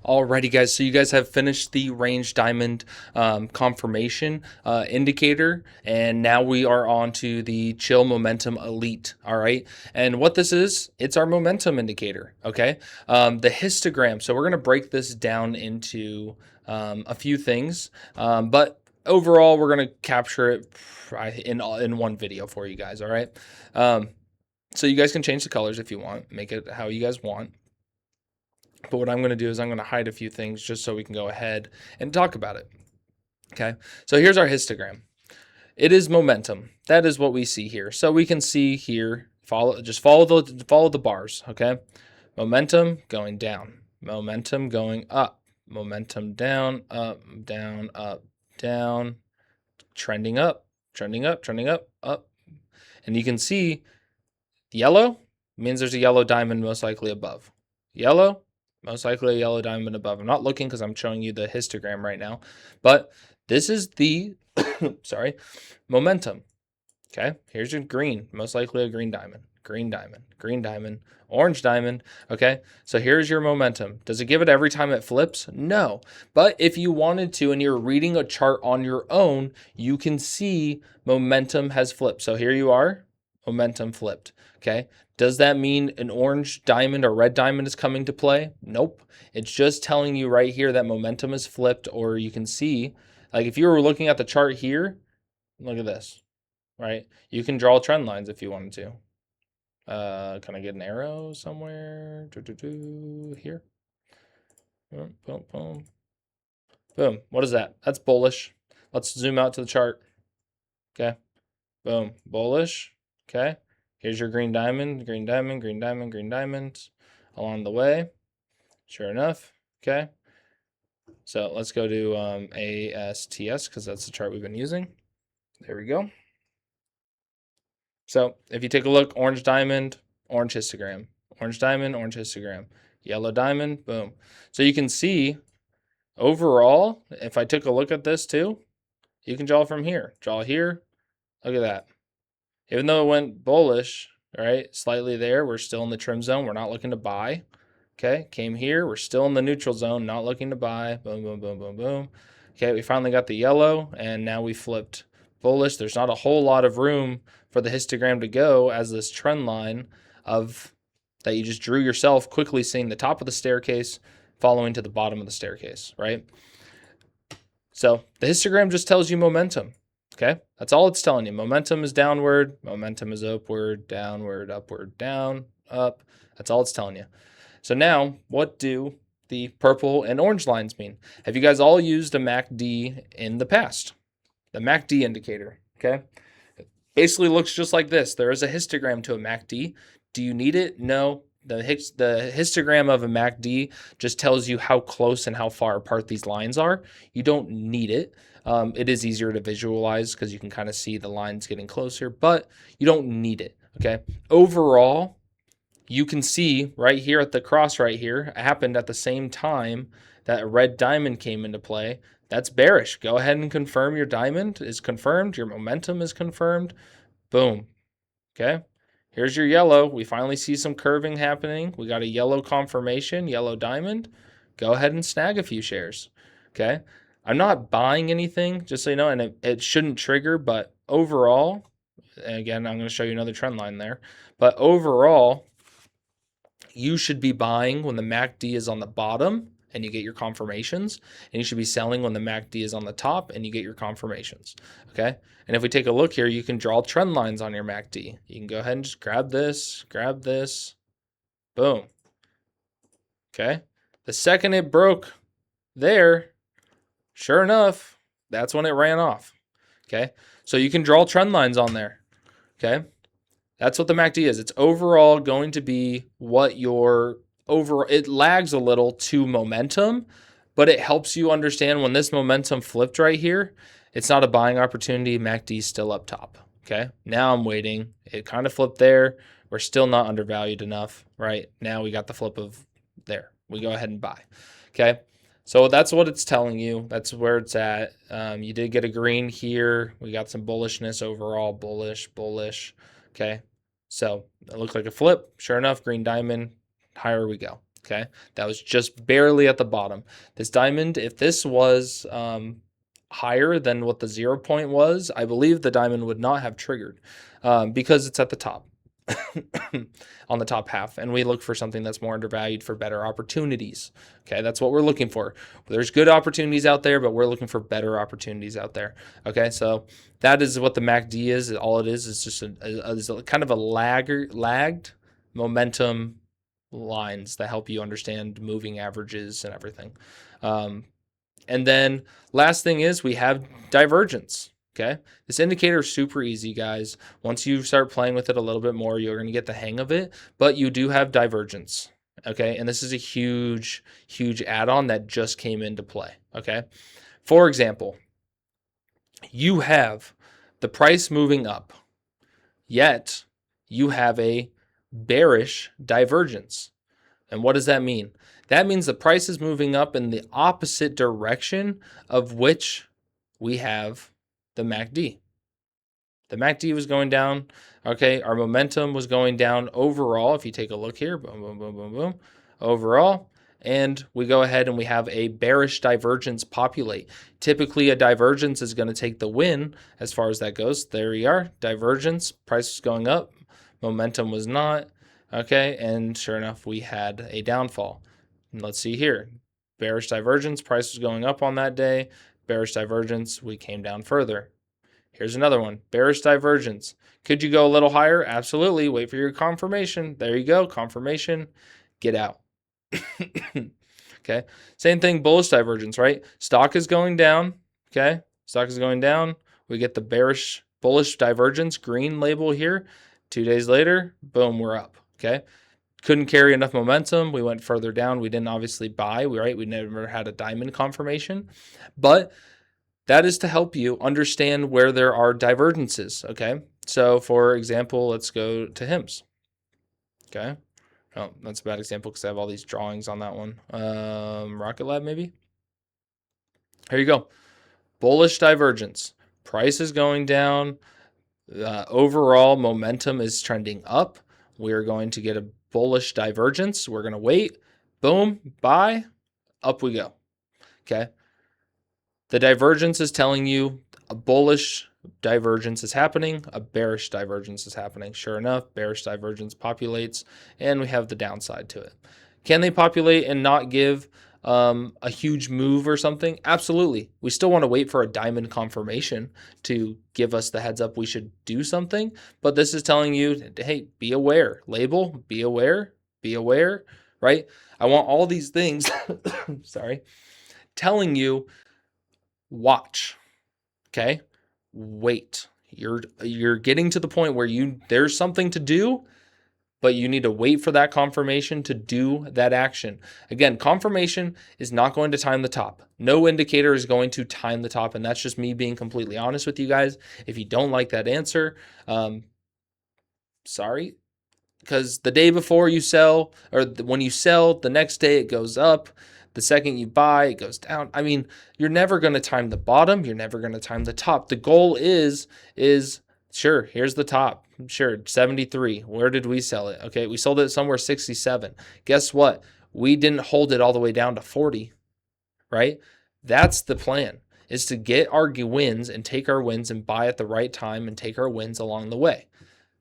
Alrighty, guys. So you guys have finished the range diamond confirmation indicator, and now we are on to the chill momentum elite. All right, and what this is, it's our momentum indicator. Okay, the histogram. So we're gonna break this down into a few things, but overall, we're gonna capture it in one video for you guys. All right. So you guys can change the colors if you want, make it how you guys want. But what I'm going to do is I'm going to hide a few things just so we can go ahead and talk about it. Okay, so here's our histogram. It is momentum. That is what we see here. So we can see here, follow the bars. Okay, momentum going down, momentum going up, momentum down, up, down, up, down, trending up, trending up, trending up, up. And you can see yellow means there's a yellow diamond most likely above. Yellow, most likely a yellow diamond above. I'm not looking because I'm showing you the histogram right now, but this is the, sorry, momentum. Okay, here's your green, most likely a green diamond, green diamond, green diamond, orange diamond. Okay, so here's your momentum. Does it give it every time it flips? No, but if you wanted to and you're reading a chart on your own, you can see momentum has flipped. So here you are, momentum flipped. Okay, does that mean an orange diamond or red diamond is coming to play? Nope. It's just telling you right here that momentum is flipped, or you can see, like if you were looking at the chart here, look at this, right? You can draw trend lines if you wanted to. Can I get an arrow somewhere? Here. Boom, boom, boom. Boom. What is that? That's bullish. Let's zoom out to the chart. Okay. Boom. Bullish. Okay. Here's your green diamond, green diamond, green diamond, green diamond along the way. Sure enough. Okay. So let's go to ASTS because that's the chart we've been using. There we go. So if you take a look, orange diamond, orange histogram, orange diamond, orange histogram, yellow diamond, boom. So you can see overall, if I took a look at this too, you can draw from here. Draw here. Look at that. Even though it went bullish, right, slightly there, we're still in the trim zone. We're not looking to buy. Okay, came here. We're still in the neutral zone, not looking to buy. Boom, boom, boom, boom, boom. Okay, we finally got the yellow, and now we flipped bullish. There's not a whole lot of room for the histogram to go as this trend line of that you just drew yourself, quickly seeing the top of the staircase following to the bottom of the staircase, right? So the histogram just tells you momentum. Okay, that's all it's telling you. Momentum is downward, momentum is upward, downward, upward, down, up. That's all it's telling you. So now, what do the purple and orange lines mean? Have you guys all used a MACD in the past? The MACD indicator, okay? It basically looks just like this. There is a histogram to a MACD. Do you need it? No. The histogram of a MACD just tells you how close and how far apart these lines are. You don't need it. It is easier to visualize because you can kind of see the lines getting closer, but you don't need it, okay? Overall, you can see right here at the cross right here, it happened at the same time that a red diamond came into play. That's bearish. Go ahead and confirm your diamond is confirmed. Your momentum is confirmed. Boom. Okay. Here's your yellow. We finally see some curving happening. We got a yellow confirmation, yellow diamond. Go ahead and snag a few shares. Okay. I'm not buying anything, just so you know, and it shouldn't trigger, but overall, again, I'm going to show you another trend line there, but overall, you should be buying when the MACD is on the bottom and you get your confirmations, and you should be selling when the MACD is on the top and you get your confirmations, okay? And if we take a look here, you can draw trend lines on your MACD. You can go ahead and just grab this, boom, okay? The second it broke there, sure enough, that's when it ran off, okay? So you can draw trend lines on there, okay? That's what the MACD is. It's overall going to be what your overall, it lags a little to momentum, but it helps you understand when this momentum flipped right here, it's not a buying opportunity. MACD is still up top. Okay. Now I'm waiting. It kind of flipped there. We're still not undervalued enough, right? Now we got the flip of there. We go ahead and buy. Okay. So that's what it's telling you. That's where it's at. You did get a green here. We got some bullishness overall, bullish. Okay, so it looks like a flip. Sure enough, green diamond, higher we go. Okay, that was just barely at the bottom. This diamond, if this was higher than what the 0 point was, I believe the diamond would not have triggered because it's at the top. On the top half, and we look for something that's more undervalued for better opportunities. Okay, that's what we're looking for. There's good opportunities out there, but we're looking for better opportunities out there. Okay, so that is what the MACD is. All it is just a kind of a lagged momentum lines that help you understand moving averages and everything. And then last thing is we have divergence. Okay, this indicator is super easy, guys. Once you start playing with it a little bit more, you're going to get the hang of it, but you do have divergence. Okay, and this is a huge add-on that just came into play. Okay, for example, you have the price moving up, yet you have a bearish divergence. And what does that mean? That means the price is moving up in the opposite direction of which we have the MACD. The MACD was going down. Okay, our momentum was going down overall. If you take a look here, boom, boom, boom, boom, boom, overall. And we go ahead and we have a bearish divergence populate. Typically, a divergence is going to take the win as far as that goes. There we are, divergence, price was going up, momentum was not. Okay, and sure enough, we had a downfall. And let's see here, bearish divergence, price was going up on that day. Bearish divergence, we came down further. Here's another one, bearish divergence. Could you go a little higher? Absolutely. Wait for your confirmation. There you go, confirmation. Get out. Okay. Same thing, bullish divergence, right? Stock is going down. Okay. Stock is going down. We get the bullish divergence, green label here. 2 days later, boom, we're up. Okay. Couldn't carry enough momentum. We went further down. We didn't obviously buy. We never had a diamond confirmation, but that is to help you understand where there are divergences. Okay. So for example, let's go to HIMS. Okay. Oh, that's a bad example because I have all these drawings on that one. Rocket Lab, maybe. Here you go. Bullish divergence. Price is going down. Overall momentum is trending up. We're going to get a bullish divergence. We're going to wait. Boom, buy, up we go. Okay. The divergence is telling you a bullish divergence is happening, a bearish divergence is happening. Sure enough, bearish divergence populates, and we have the downside to it. Can they populate and not give a huge move or something? Absolutely. We still want to wait for a diamond confirmation to give us the heads up we should do something, but this is telling you, hey, be aware. Label, be aware, right? I want all these things, sorry, telling you, watch, okay? Wait. You're getting to the point where there's something to do, but you need to wait for that confirmation to do that action. Again, confirmation is not going to time the top. No indicator is going to time the top, and that's just me being completely honest with you guys. If you don't like that answer, sorry, because the day before you sell, or when you sell, the next day it goes up. The second you buy, it goes down. I mean, you're never going to time the bottom. You're never going to time the top. The goal is sure, here's the top. Sure, 73. Where did we sell it? Okay, we sold it somewhere 67. Guess what? We didn't hold it all the way down to 40, right? That's the plan, is to get our wins and take our wins and buy at the right time and take our wins along the way.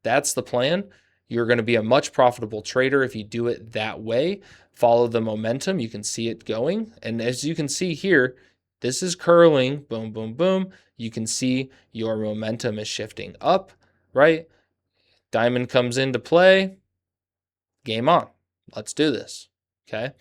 That's the plan. You're going to be a much profitable trader if you do it that way. Follow the momentum. You can see it going. And as you can see here, this is curling. Boom, boom, boom. You can see your momentum is shifting up, right? Diamond comes into play. Game on. Let's do this. Okay.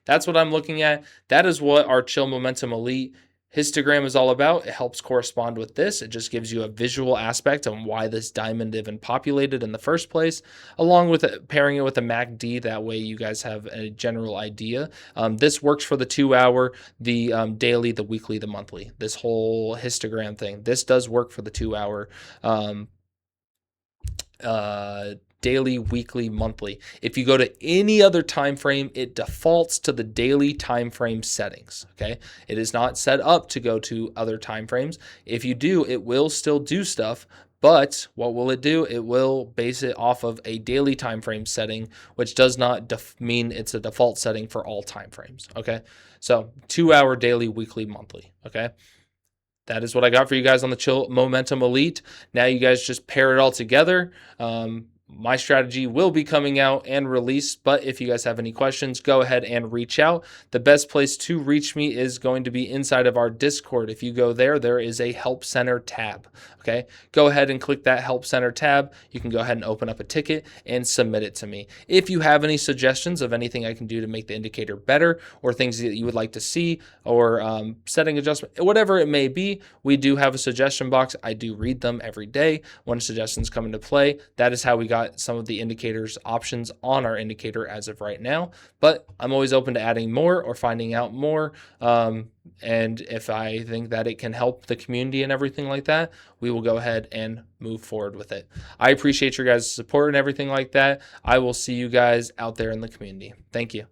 That's what I'm looking at. That is what our Chill Momentum Elite histogram is all about. It helps correspond with this. It just gives you a visual aspect on why this diamond even populated in the first place, along with pairing it with a MACD. That way you guys have a general idea. This works for the 2 hour, the daily, the weekly, the monthly. This whole histogram thing. This does work for the 2 hour daily, weekly, monthly. If you go to any other time frame, it defaults to the daily time frame settings. Okay, it is not set up to go to other time frames. If you do, it will still do stuff, But what will it do? It will base it off of a daily time frame setting, which does not mean it's a default setting for all time frames. Okay, so 2 hour daily, weekly, monthly. Okay, that is what I got for you guys on the Chill Momentum Elite. Now you guys just pair it all together. My strategy will be coming out and released, but if you guys have any questions, go ahead and reach out. The best place to reach me is going to be inside of our Discord. If you go there, there is a Help Center tab. Okay, go ahead and click that Help Center tab. You can go ahead and open up a ticket and submit it to me. If you have any suggestions of anything I can do to make the indicator better, or things that you would like to see, or setting adjustment, whatever it may be, we do have a suggestion box. I do read them every day when suggestions come into play. That is how we got some of the indicators options on our indicator as of right now, but I'm always open to adding more or finding out more. And if I think that it can help the community and everything like that, we will go ahead and move forward with it. I appreciate your guys' support and everything like that. I will see you guys out there in the community. Thank you.